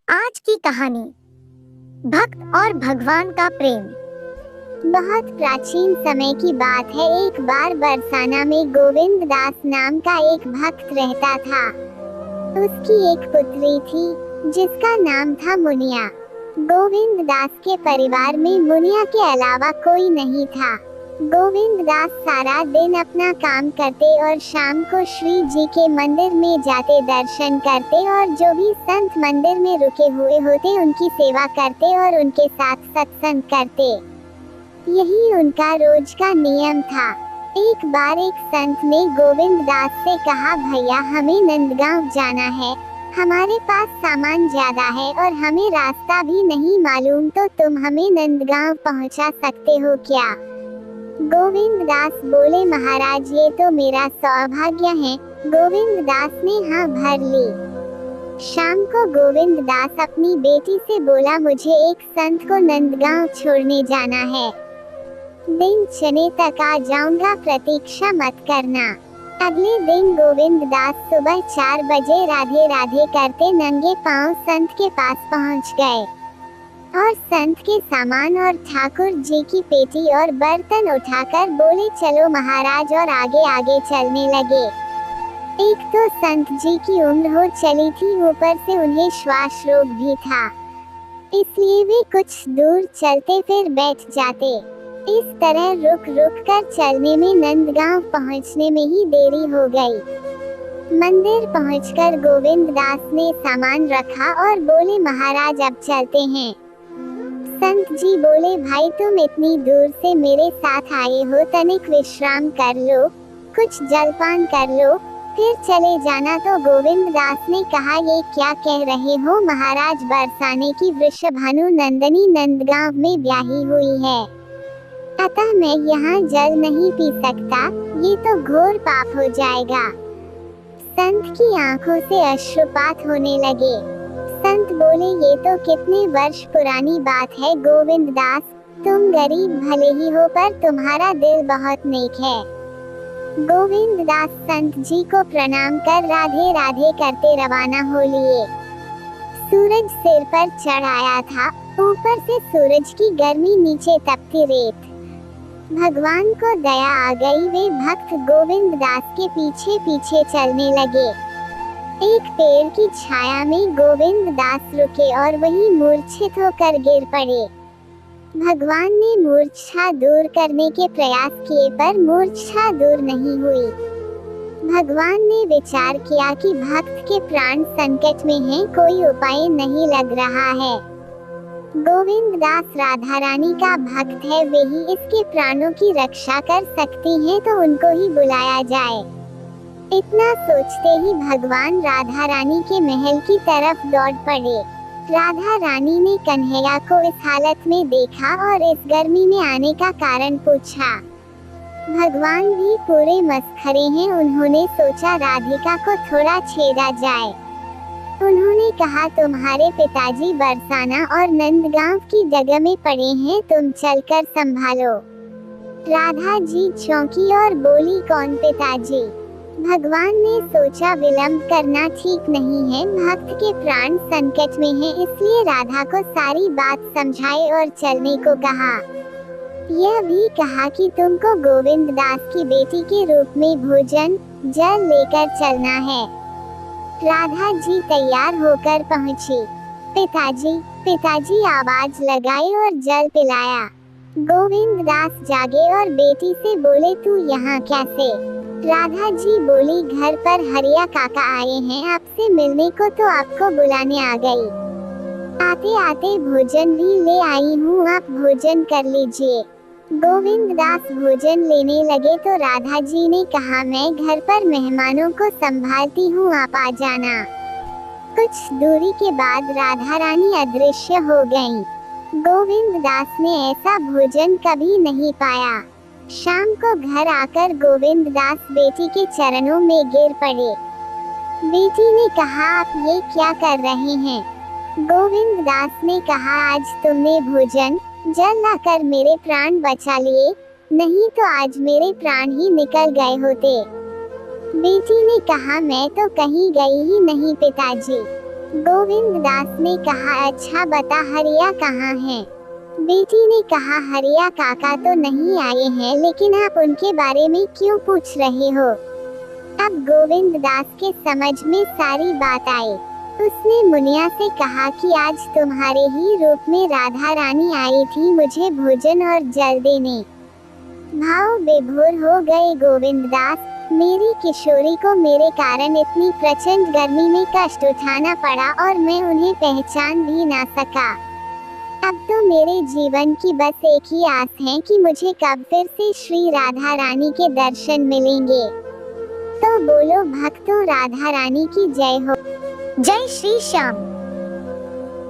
आज की कहानी भक्त और भगवान का प्रेम। बहुत प्राचीन समय की बात है। एक बार बरसाना में गोविंद दास नाम का एक भक्त रहता था। उसकी एक पुत्री थी जिसका नाम था मुनिया। गोविंद दास के परिवार में मुनिया के अलावा कोई नहीं था। गोविंद दास सारा दिन अपना काम करते और शाम को श्री जी के मंदिर में जाते, दर्शन करते और जो भी संत मंदिर में रुके हुए होते उनकी सेवा करते और उनके साथ सत्संग करते। यही उनका रोज का नियम था। एक बार एक संत ने गोविंद दास से कहा, भैया हमें नंदगांव जाना है, हमारे पास सामान ज्यादा है और हमें रास्ता भी नहीं मालूम, तो तुम हमें नंदगांव पहुंचा सकते हो क्या? गोविंद दास बोले, महाराज ये तो मेरा सौभाग्य है। गोविंद दास ने हाँ भर ली। शाम को गोविंद दास अपनी बेटी से बोला, मुझे एक संत को नंदगांव छोड़ने जाना है, दिन चने तक आ जाऊंगा, प्रतीक्षा मत करना। अगले दिन गोविंद दास सुबह 4 बजे राधे राधे करते नंगे पांव संत के पास पहुंच गए और संत के सामान और ठाकुर जी की पेटी और बर्तन उठाकर बोले, चलो महाराज, और आगे आगे चलने लगे। एक तो संत जी की उम्र हो चली थी, ऊपर से उन्हें श्वास रोग भी था, इसलिए वे कुछ दूर चलते फिर बैठ जाते। इस तरह रुक रुक कर चलने में नंदगांव पहुंचने में ही देरी हो गई। मंदिर पहुंचकर गोविंद दास ने सामान रखा और बोले, महाराज अब चलते हैं। संत जी बोले, भाई तुम इतनी दूर से मेरे साथ आए हो, तनिक विश्राम कर लो, कुछ जलपान कर लो, फिर चले जाना। तो गोविंद दास ने कहा, ये क्या कह रहे हो महाराज, बरसाने की वृषभानु नंदनी नंदगांव में ब्याही हुई है, अतः मैं यहाँ जल नहीं पी सकता, ये तो घोर पाप हो जाएगा। संत की आंखों से अश्रुपात होने लगे। संत बोले, ये तो कितने वर्ष पुरानी बात है गोविंद दास, तुम गरीब भले ही हो पर तुम्हारा दिल बहुत नेक है। गोविंद दास संत जी को प्रणाम कर राधे राधे करते रवाना हो लिए। सूरज सिर पर चढ़ आया था, ऊपर से सूरज की गर्मी, नीचे तपती रेत। भगवान को दया आ गई, वे भक्त गोविंद दास के पीछे पीछे चलने लगे। एक पेड़ की छाया में गोविंद दास रुके और वहीं मूर्छित होकर गिर पड़े। भगवान ने मूर्छा दूर करने के प्रयास किए पर मूर्छा दूर नहीं हुई। भगवान ने विचार किया कि भक्त के प्राण संकट में हैं, कोई उपाय नहीं लग रहा है। गोविंद दास राधा रानी का भक्त है, वे ही इसके प्राणों की रक्षा कर सकती हैं, तो उनको ही बुलाया जाए। इतना सोचते ही भगवान राधा रानी के महल की तरफ दौड़ पड़े। राधा रानी ने कन्हैया को इस हालत में देखा और इस गर्मी में आने का कारण पूछा। भगवान भी पूरे मस्खरे हैं, उन्होंने सोचा राधिका को थोड़ा छेड़ा जाए। उन्होंने कहा, तुम्हारे पिताजी बरसाना और नंदगांव की जगह में पड़े हैं, तुम चलकर संभालो। राधा जी चौंकी और बोली, कौन पिताजी? भगवान ने सोचा विलंब करना ठीक नहीं है, भक्त के प्राण संकट में हैं, इसलिए राधा को सारी बात समझाए और चलने को कहा। यह भी कहा कि तुमको गोविंद दास की बेटी के रूप में भोजन जल लेकर चलना है। राधा जी तैयार होकर पहुंची। पिताजी पिताजी आवाज लगाई और जल पिलाया। गोविंद दास जागे और बेटी से बोले, तू यहाँ कैसे? राधा जी बोली, घर पर हरिया काका आए हैं आपसे मिलने को, तो आपको बुलाने आ गई। आते आते भोजन भी ले आई हूँ, आप भोजन कर लीजिए। गोविंद दास भोजन लेने लगे तो राधा जी ने कहा, मैं घर पर मेहमानों को संभालती हूँ, आप आ जाना। कुछ दूरी के बाद राधा रानी अदृश्य हो गईं। गोविंद दास ने ऐसा भोजन कभी नहीं पाया। शाम को घर आकर गोविंद दास बेटी के चरणों में गिर पड़े। बेटी ने कहा, आप ये क्या कर रहे हैं? गोविंद दास ने कहा, आज तुमने भोजन जल लाकर मेरे प्राण बचा लिए, नहीं तो आज मेरे प्राण ही निकल गए होते। बेटी ने कहा, मैं तो कहीं गई ही नहीं पिताजी। गोविंद दास ने कहा, अच्छा बता हरिया कहाँ है। बेटी ने कहा, हरिया काका तो नहीं आए हैं, लेकिन आप उनके बारे में क्यों पूछ रहे हो। अब गोविंद दास के समझ में सारी बात आई। उसने मुनिया से कहा कि आज तुम्हारे ही रूप में राधा रानी आई थी मुझे भोजन और जल देने। भाव विभोर हो गए गोविंद दास। मेरी किशोरी को मेरे कारण इतनी प्रचंड गर्मी में कष्ट उठाना पड़ा और मैं उन्हें पहचान भी ना सका। अब तो मेरे जीवन की बस एक ही आस है कि मुझे कब फिर से श्री राधा रानी के दर्शन मिलेंगे। तो बोलो भक्तों, राधा रानी की जय हो। जय श्री श्याम।